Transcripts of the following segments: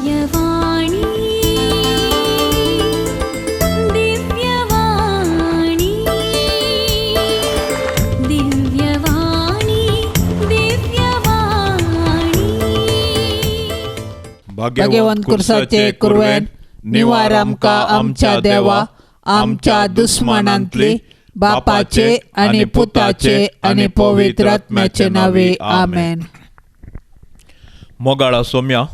दिव्यवाणी दिव्यवाणी दिव्यवाणी दिव्यवाणी भाग्यवान कुर्साचे कुरवेन निवार आमकां आमच्या देवा आमच्या दुस्मनांतली बापाचे आणि पुताचे आणि पवित्र आत्म्याचे नावे आमेन. मोगाळा सोम्या,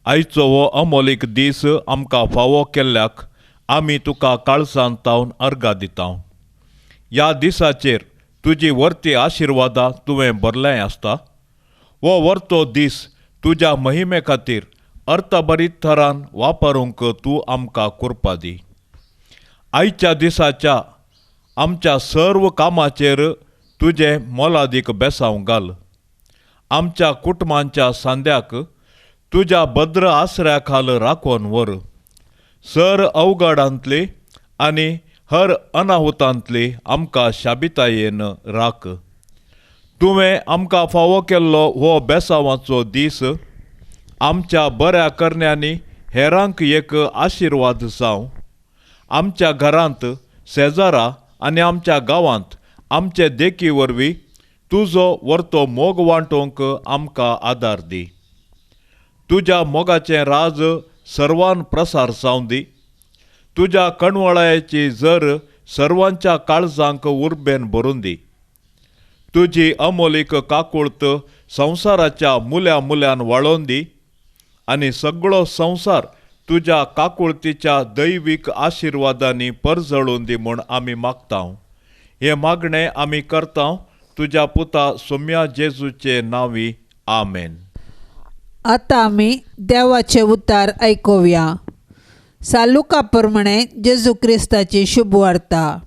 आयचो हो अमोलीक दीस आमकां फावो केल्ल्याक आमी तुका काळजांत तावन अर्गां दिता. ह्या दिसाचेर तुजी वर्ती आशिर्वादां तुवें भरलें आसता. हो वर्तो दीस तुज्या महिमे खातीर अर्थभरीत थरान वापरूंक तूं आमकां कृपा दी. आयच्या दिसाच्या आमच्या सर्व कामाचेर तुजें मोलादीक बेसांव घाल. आमच्या कुटुंबांच्या सांद्याक तुज्या भद्र आसऱ्या खाल राखून व्हर. सर अवघडांतली आनी हर अनाहुतांतली आमकां शाबितायेन राख. तुवें आमकां फावो केल्लो हो बेसांवाचो दीस आमच्या बऱ्या करण्यांनी हेरांक एक आशिर्वाद जावं. आमच्या घरांत, शेजारा आनी आमच्या गांवांत आमचे देखी वरवीं तुजो वर्तो मोग वांटोवंक आमकां आदार दी. तुज्या मोगाचें राज सर्वान प्रसार जावं दी. तुज्या कणवळायेची जर सर्वांच्या काळजांक उर्बेन भरून दी. तुजी अमोलीक काकुळत संवसाराच्या मुल्या मुल्यान वाळोवन दी आनी सगळो संवसार तुज्या काकुळतीच्या दैवीक आशिर्वादांनी परजळून दी म्हूण आमी मागता. हे मागणें आमी करता तुज्या पुता सोम्या जेजूचे नांवी. आमेन. आतां आमी देवाचे उतार आयकुया. सालुका प्रमाणे जेजू क्रिस्ताची शुभ वार्ता,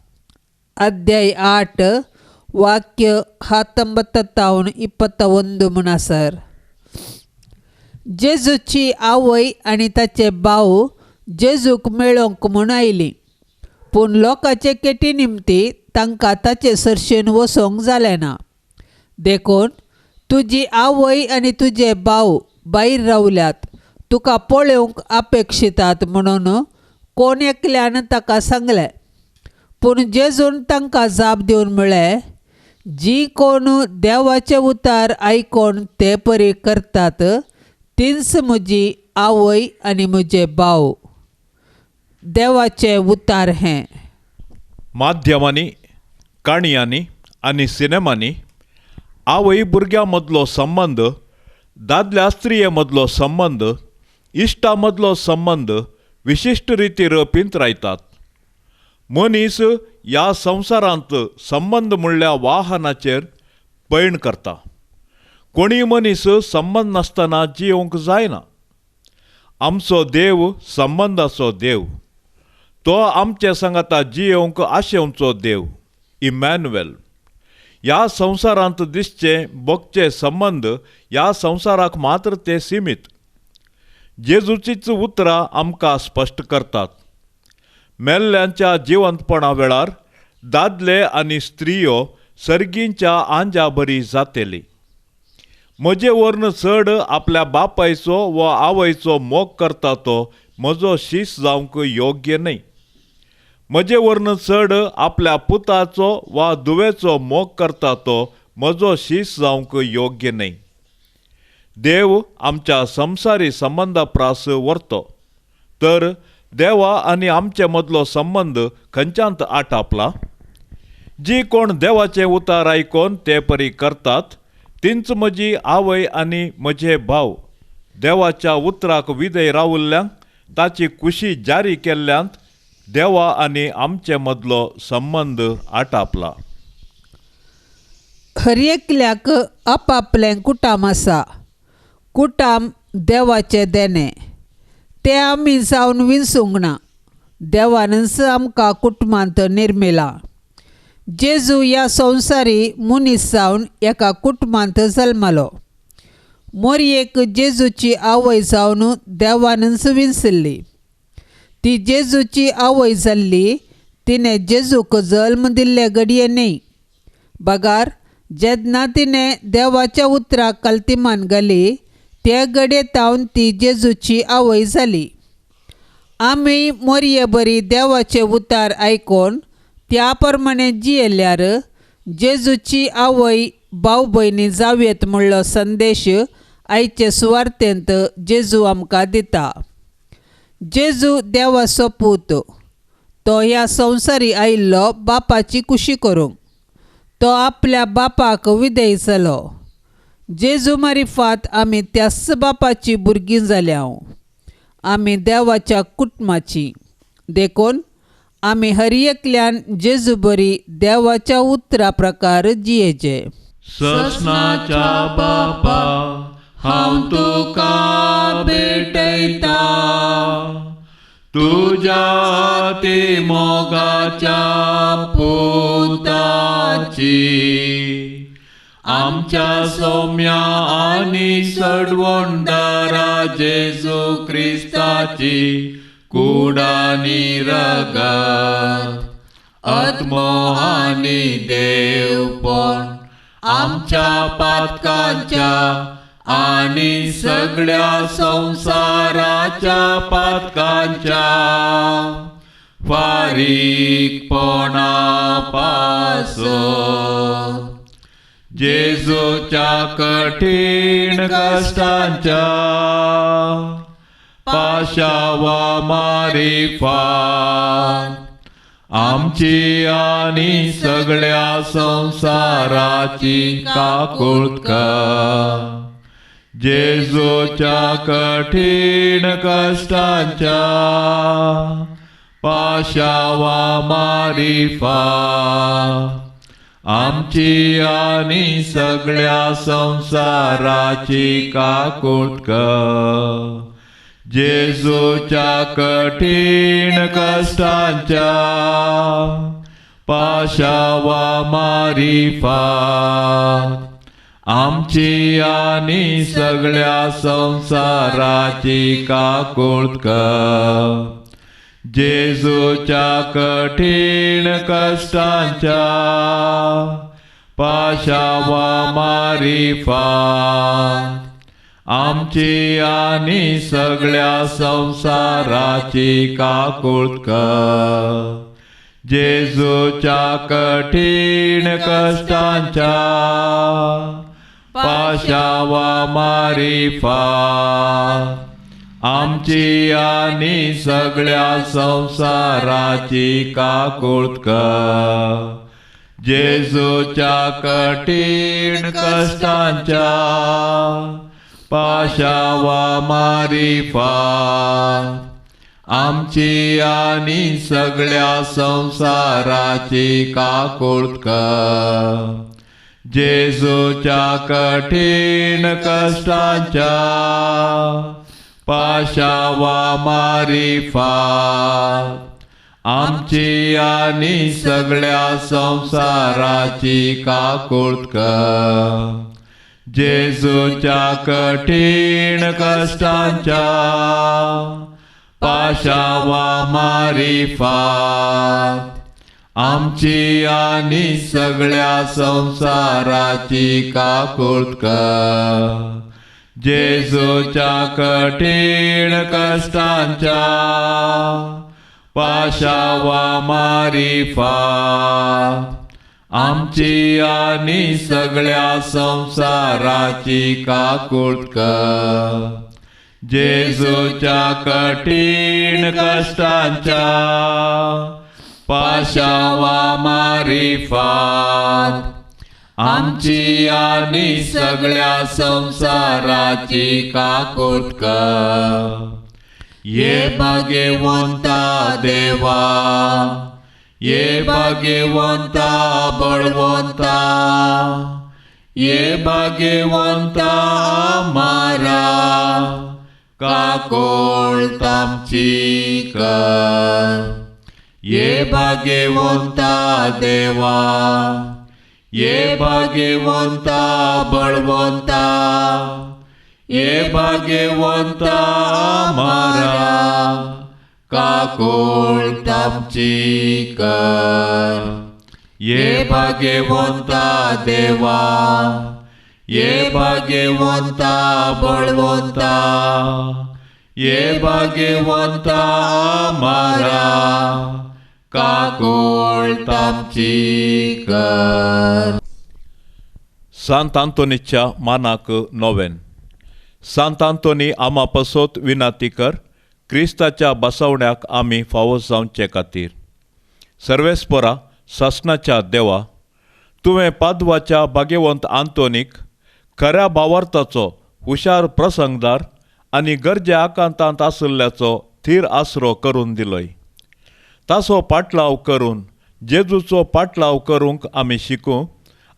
अध्याय 8 वाक्य 19-21 म्हूण आसर. जेजूची आवय आनी ताचे भाव जेजूक मेळोवंक म्हूण आयलीं, पूण लोकांचे केटी निमती तांकां ताचे सर्शेन वचोंक जालें ना. देखून तुजी आवय आनी तुजे भाव भायर रावल्यात, तुका पळोवंक अपेक्षितात म्हणून कोण एकल्यान ताका सांगलें. पूण जेजून तांकां जाप दिवन म्हळें, जीं कोण देवाचे उतार आयकोन ते परी करतात तींच म्हजी आवय आनी म्हजे भाव. देवाचे उतार हें. माध्यमांनी, काणयांनी आनी सिनेमांनी आवय भुरग्यां मदलो संबंद, दादल्या स्त्रिये मदलो संबंद, इश्टा मदलो संबंद विशिश्ट रितीर पिंतरायतात. मनीस ह्या संवसारांत संबंद म्हणल्या वाहनाचेर पैण करता. कोणीय मनीस संबंद नासतना जियोंक जायना. आमचो देव संबंदाचो देव. तो आमचे सांगाता जियोंक आशेवचो देव, इमॅन्युएल. ह्या संवसारांत दिसचे भोगचे संबंद ह्या संवसाराक मात्र ते सीमीत. जेजूचीच उतरां आमकां स्पश्ट करतात. मेल्ल्यांच्या जिवंतपणा वेळार दादले आनी स्त्रियो सर्गींच्या आंजा बरी जातेली. म्हजे वरन चड आपल्या बापायचो वा आवयचो मोग करता तो म्हजो शीस जावंक योग्य न्हय. म्हजे वरन चड आपल्या पुताचो वा धुवेचो मोग करता तो म्हजो शीस जावंक योग्य न्हय. देव आमच्या संवसारी संबंदा प्रास व्हरतो, तर देवा आनी आमचे मदलो संबंद खंयच्यांत आटापला. जी कोण देवाचे उतार आयकोन ते परी करतात तींच म्हजी आवय आनी म्हजे भाव. देवाच्या उतराक विधेय रावल्ल्यांक ताची कुशी जारी केल्ल्यांत देवा आनी आमचे मदलो संबंद आटापला. हर एकल्याक आपापलें कुटाम आसा. कुटाम देवाचे देणे, ते आमी जावन विंसूंक ना. देवानच आमकां कुटुंबांत निर्मिला. जेजू ह्या संवसारी मनीस जावन एका कुटुंबांत जल्मलो. मोरयेक जेजूची आवय जावन देवानच विंसली. ती जेजूची आवय जाल्ली, तिणें जेजूक जल्म दिल्ले घडये न्हय. बगार जेन्ना तिणें देवाच्या उतराक कल्तिमान घाली त्या गडेतावन ती जेजूची आवय जाली. आमी मोरये बरी देवाचे उतार आयकोन त्या प्रमाणे जियेल्यार जेजूची आवय भाव भयणी जावयेत म्हणलो संदेश आयचे सुवार्तेंत जेजू आमकां दिता. जेजू देवाचो पूत. तो ह्या संवसारी आयिल्लो बापाची कुशी करूंक. तो आपल्या बापाक विधेय जालो. जेजू मारिफात आमी त्याच बापाची भुरगीं जाल्यां. आमी देवाच्या कुटुंबाची. देखून आमी हर एकल्यान जेजू बरी देवाच्या उतरा प्रकार जियेचे. ससनाच्या बापा हांव तुका भेटयता, तुज्या ते मोगाच्या पुताची. आमच्या सौम्या आनी सडवंडारा जेजू क्रिस्ताची कुडानी रगत, आत्मो आनी देवपण आमच्या पातकांच्या आनी सगळ्या संसाराच्या पातकांच्या फारीकपणा पासो. जेजूच्या कठीण कश्टांच्या पाशावा मारिफात आमची आनी सगळ्या संसाराची काकुळका. जेजूच्या कठीण कश्टांच्या पाशावा मारिफात आमची आनी सगळ्या संसाराची काकुळका. जेजूच्या कठीण कश्टांच्या पाशावा मारिफात आमची आनी सगळ्या संसाराची काकुळका. जेजूच्या कठीण कश्टांच्या पाशावा मारिफात आमची आनी सगळ्या संसाराची काकुळका. जेजूच्या कठीण कश्टांच्या पाशावा मारिफात आमची आनी सगळ्या संसाराची काकुळका. जेजूच्या कठीण कश्टांच्या पाशावा मारिफात आमची आनी सगळ्या संसाराची काकुळका. जेजूच्या कठीण कश्टांच्या पाशावा मारिफात आमची आनी सगळ्या संसाराची काकुळका. जेजूच्या कठीण कश्टांच्या पाशावा मारिफात आमची आनी सगळ्या संसाराची काकुळका. जेजूच्या कठीण कश्टांच्या पाशावा मारिफात आमची आनी सगळ्या संसाराची काकुळका. जेजूच्या कठीण कश्टांच्या पाशावा मारिफात आमची आनी सगळ्या संसाराची काकुळका. ये भाग्यवंता देवा, ये भाग्यवंता बळवंता, ये भाग्यवंता आम्हारा काकुळत आमची कर. ये भाग्यवंता देवा, ये भाग्यवंता बळवंता, ये भाग्यवंता आम्हारा काकुळत आमची कर. ये भाग्यवंता देवा, ये भाग्यवंता बळवंता, ये भाग्यवंता आम्हारा, काकोळ तामची कर. सांत आंतोनीच्या मानाक नोवेन. सांत आंतोनी आम्हा पसोत विनाती कर, क्रिस्ताच्या बसवण्याक आमी फावो जावचे खातीर. सर्वेस्परा ससनाच्या देवा, तुवें पादवाच्या भाग्यवंत आंतोनीक खऱ्या भावार्थाचो हुशार प्रसंगदार आनी गरजे आकांतांत आशिल्ल्याचो थीर आसरो करून दिलोय. ताचो पाटलाव करून जेजूचो पाटलाव करूंक आमी शिकूं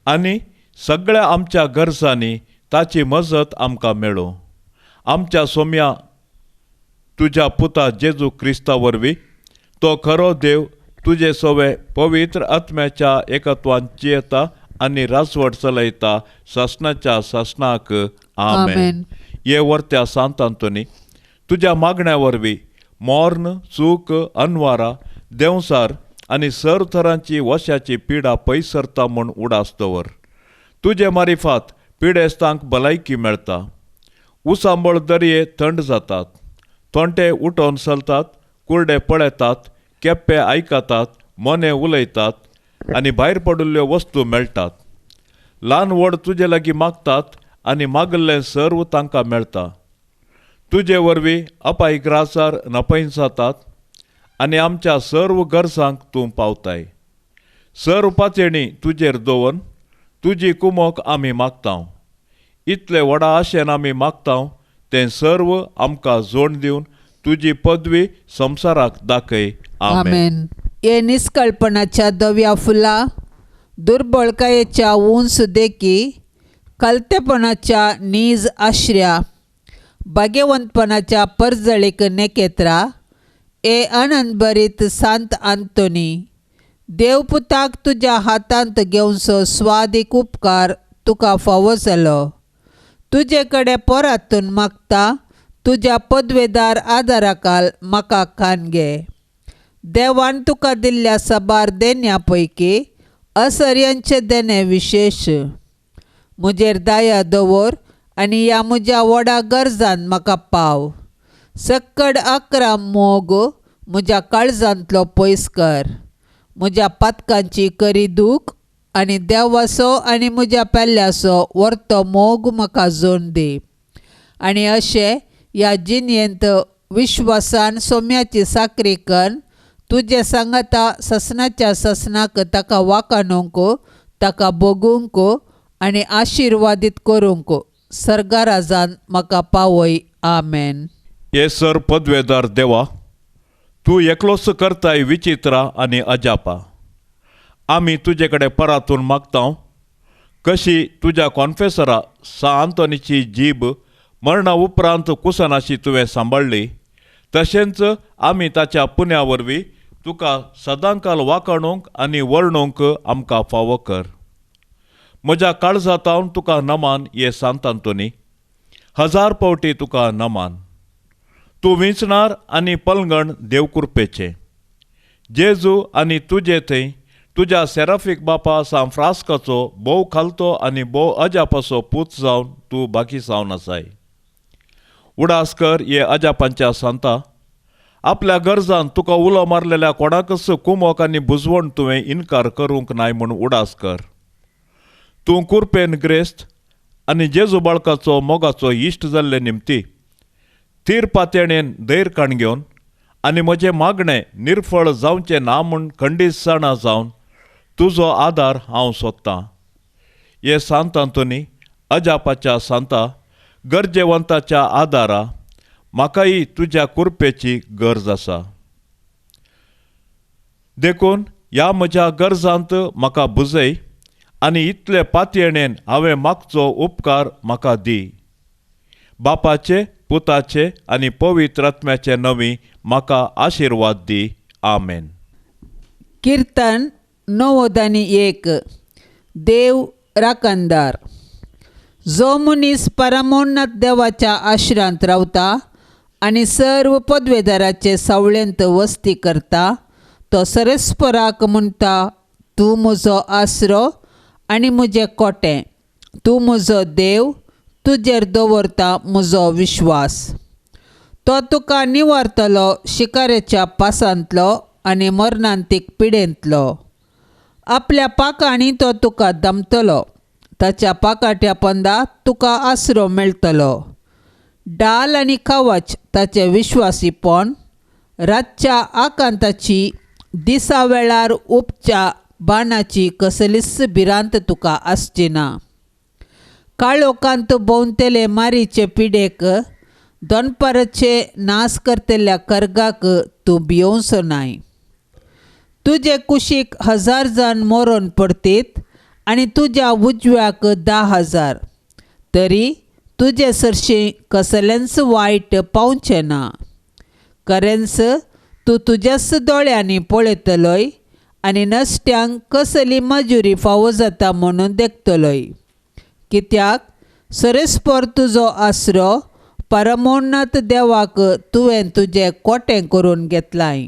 आनी सगळ्या आमच्या गरजांनी ताची मजत आमकां मेळो. आमच्या सोम्या तुज्या पुता जेजू क्रिस्ता वरवीं तो खरो देव तुजे सोवे पवित्र आत्म्याच्या एकत्वान जियेता आनी राजवट चलयता ससनाच्या ससनाक. आमेन. ये वर्त्या सांत आंतोनी, तुज्या मागण्या वरवीं मोर्न, चूक, अनवारा, देंवसार आनी सर तरांची वशाची पिडा पयस सरता म्हूण उडास दवर. तुजे मारिफात पिडेस्तांक भलायकी मेळटा. उसांबळ दर्ये थंड जातात, थोंटे उठोवन चलतात, कुर्डे पळेतात, केप्पे आयकतात, मोने उलयतात आनी भायर पडिल्ल्यो वस्तू मेळटात. ल्हान व्हड तुजे लागीं मागतात आनी मागल्लें सर्व तांकां मेळटा. तुजे वरवीं अपायग्रासार नपैन जातात आनी आमच्या सर्व गरजांक तूं पावताय. सर्व पातळी तुजेर दवरून तुजी कुमोक आमी मागतांव. इतले व्हडा आशेन आमी मागतांव तें सर्व आमकां जोड दिवन तुजी पदवी संवसाराक दाखय. आमेन. ये निष्कळपणाच्या दव्या फुला, दुर्बळकायेच्या उंच देखी, कलतेपणाच्या नीज आश्र्या, भाग्यवंतपणाच्या परजळीक नेकेत्रा, ए आनंदभरीत सांत आंतोनी, देवपुताक तुज्या हातांत घेवचो स्वादीक उपकार तुका फावो जालो. तुजे कडेन पोरातून मागता, तुज्या पदवेदार आदाराखाल म्हाका खानगे. देवान तुका दिल्ल्या साबार देण्या पैकी असर्यांचे देणे विशेष. म्हजेर दया दवर आनी ह्या म्हज्या व्हडा गरजान म्हाका पाव. सक्कड 11 मोग म्हज्या काळजांतलो पयस कर. म्हज्या पातकांची करी दूख आनी देवाचो आनी म्हज्या पेल्ल्याचो व्हरतो मोग म्हाका जोड दी. आनी अशें ह्या जिणयेंत विश्वासान सोम्याची साकरी कर. तुजे सांगाता ससनाच्या ससनाक ताका वाखाणूंक, ताका बगूंक आनी आशिर्वादीत करूंक सर्गाराजान म्हाका पावय. आमेन. येसर पदवेदार देवा, तूं एकलोच करताय विचित्रा आनी अजापा. आमी तुजे कडेन परातून मागतांव. कशी तुज्या कॉन्फेसरा सा आंतोनीची जीब मरणा उपरांत कुसनाशी तुवें सांबाळ्ळी, तशेंच आमी ताच्या पुण्या वरवीं तुका सदांकाल वाखाणूंक आनी वर्णूंक आमकां फावो कर. म्हज्या काळजांतावन तुका नमान ये सांत आंतोनी. 1000 फावटी तुका नमान. तूं विंचणार आनी पलंगण देवकृपेचें. जेजू आनी तुजे थंय तुज्या सेराफीक बापा सांत फ्रास्काचो भोव खालतो आनी भोव अजापाचो पूत जावन तूं बाकी जावन आसाय. उडास कर ये अजापांच्या सांता. आपल्या गरजान तुका उलो मारलेल्या कोणाकच कुमोक आनी बुजवण तुवें इन्कार करूंक नाय म्हूण उडास कर. तूं कुरपेन ग्रेस्त आनी जेजू बाळकाचो मोगाचो इश्ट जाल्ले निमती थीर पातयणेन धैर काण घेवन आनी म्हजें मागणें निर्फळ जावचें ना म्हूण खंडीतसाणा जावन तुजो आदार हांव सोदतां. हे सांत आंतोनी, अजापाच्या सांता, गरजेवंताच्या आदारा, म्हाकाय तुज्या कुरपेची गरज आसा. देखून ह्या म्हज्या गरजांत म्हाका बुजय आनी इतले पातयणेन हांवें मागचो उपकार म्हाका दी. बापाचे, पुताचे आनी पवित्र आत्म्याचे नवी म्हाका आशिर्वाद दी. आमेन. कीर्तन 9:1. देव राखणदार. जो मनीस परमोन्नत देवाच्या आश्रांत रावता आनी सर्व पदवेदाराचे सावळेंत वस्ती करता, तो सरस्पराक म्हणटा, तूं म्हजो आसरो आनी म्हजें कोटें, तूं म्हजो देव, तुजेर दवरता म्हजो विश्वास. तो तुका निवारतलो शिकारेच्या पासांतलो आनी मरणांतीक पिडेंतलो. आपल्या पाकांनी तो तुका दमतलो, ताच्या पाकाट्या पंदा तुका आसरो मेळटलो. डाल आनी कवच ताचे विश्वासीपण, रातच्या आकांताची दिसा वेळार उपच्या बाणाची कसलीच भिरांत तुका आसची ना. काळोखांत भोंवतले मारीचे पिडेक, दोनपाराचे नास करतल्या कर्गाक तूं भियोवचो नाय. तुजे कुशीक 1000 जण मरून पडटीत आनी तुज्या उजव्याक 10,000, तरी तुजे सरशी कसलेंच वायट पावचें ना. खरेंच तूं तुज्याच दोळ्यांनी पळयतलोय आनी नश्ट्यांक कसली मजुरी फावो जाता म्हणून देखतलोय. कित्याक सरस्पर तुजो आसरो परमोन्नत देवाक तुवें तुजें कोटें करून घेतलाय.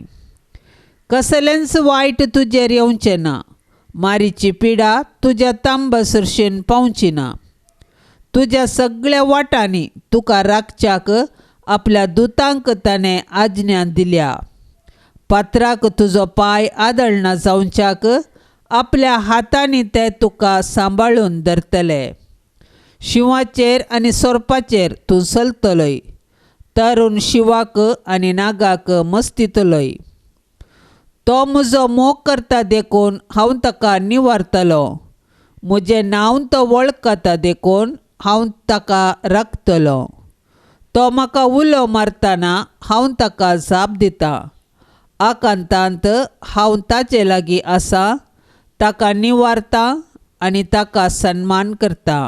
कसलेंच वायट तुजेर येवचें ना. मारीची पिडा तुज्या तांब्या सरशेन पावची ना. तुज्या सगळ्या वाटांनी तुका राखच्याक आपल्या दुतांक ताणें आज्ञा दिल्या. पात्राक तुजो पांय आदळना जावच्याक आपल्या हातांनी ते तुका सांबाळून धरतले. शिवाचेर आनी सोरपाचेर तूं चलतलोय, तरून शिवाक आनी नागाक मस्तितलोय. तो म्हजो मोग करता देखून हांव ताका निवारतलो. म्हजें नांव तो वळखता देखून हांव ताका राखतलो. तो म्हाका उलो मारतना हांव ताका जाप दितां. आकांतांत हांव ताचे लागीं आसा, ताका निवारतां आनी ताका सन्मान करता.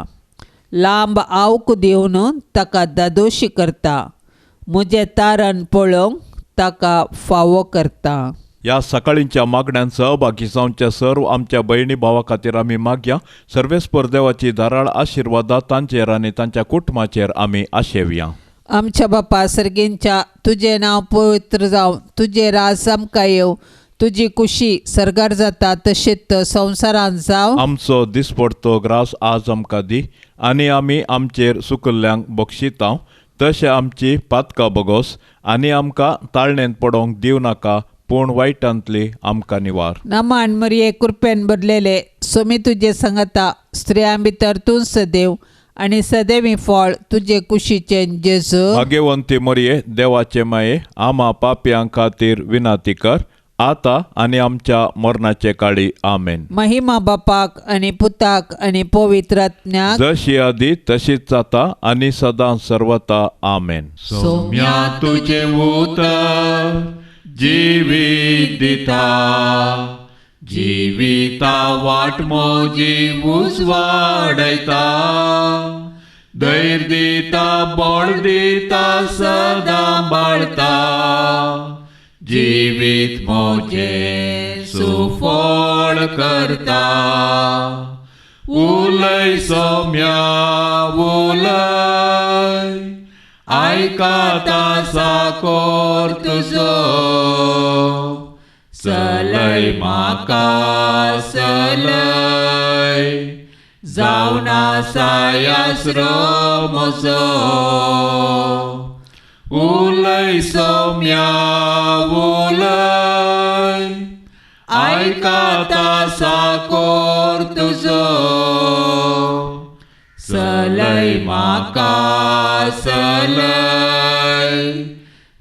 लांब आवक दिवन ताका दादोशी करता. म्हजें तारण पळोवंक ताका फावो करता. ह्या सकाळींच्या मागण्यांत सहभागी जावचे सर्व आमच्या भयणी भावा खातीर आमी मागया. सर्वेस्पर देवाची धाराळ आशिर्वादा तांचेर आनी तांच्या कुटुंबाचेर आमी आशेवया. आमच्या बापा सर्गेंच्या, तुजें नांव पवित्र जावं, तुजें राज आमकां येवं, तुजी कुशी सरगार जाता तशेंच संवसारांत जावं. आमचो दिसपडतो ग्रास आज आमकां दी, आनी आमी आमचेर सुकल्ल्यांक बक्षितांव. तशें आमची पातकां बगोस, आनी आमकां ताळणेंत पडोवंक दिव नाका, पूण वायटांतली आमकां निवार. नमान मरिये कृपेन भरलेले, सोमी तुजे सांगता, स्त्रियां भितर तूं सदैव आनी सदैवी फळ तुजे कुशीचें जेजू. भाग्यवंती मरिये, देवाचे माये, आमा पाप्यां खातीर विनाती कर, आता आनी आमच्या मरणाचे काळी. आमेन. महिमा बापाक आनी पुताक आनी पवित्र आत्म्याक, जशी आदी तशीच जाता आनी सदां सर्वता. आमेन. सौम्या तुझे उतर जिवीत दिता, जिविता वाट मोजी उजवाडयता. धैर्य दिता, बळ दिता, सदां बाळता. जिवीत मोजे सुफळ करता. उलय सौम्या उलय, आयकाता साकोर तुजो. चलय म्हाका चलय, जावन आसाय आसरो म्हजो. उलय सौम्या उलय, आयकाता साकोर तुजो. चलय म्हाका चलय,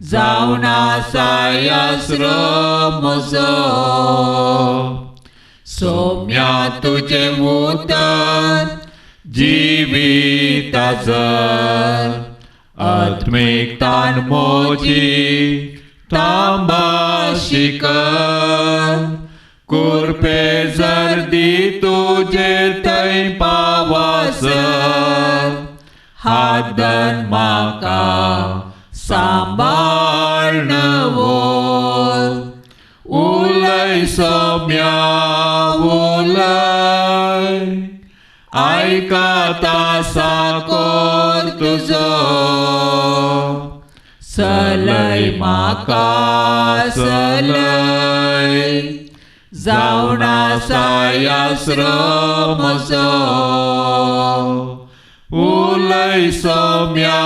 जावन आसाय आसरो म्हजो. सौम्या तुजे उतर जिविताचर, आत्मिकतान मोजी तांबाशी कर. कुरपे जर्दी तुजे थंय पावासर, हादन म्हाका सांबाळनवो. उलय सौम्या उलय, आयकाता साकोर तुजो. चलय म्हाका चलय, जावन आसा आश्रम म्हजो उलय सोम्या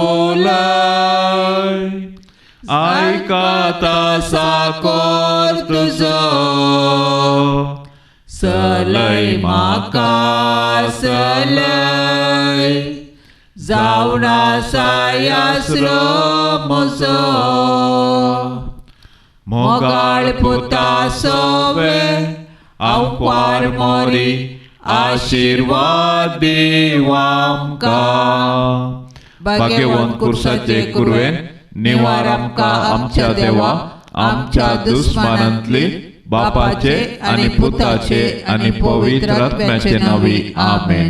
उलय आयकात आसा कोर तुजो सलय म्हाका सलय जावन आसा आश्रम म्हजो मोगाळ पुता सोवे आंकवार मोरी आशीर्वाद देव आमकां भाग्यवान कुर्साचे कुरवेन निवार आमकां आमच्या देवा आमच्या दुस्मानांतली बापाचे आनी पुताचे आनी पवित्र आत्म्याचे नांवी आमेन.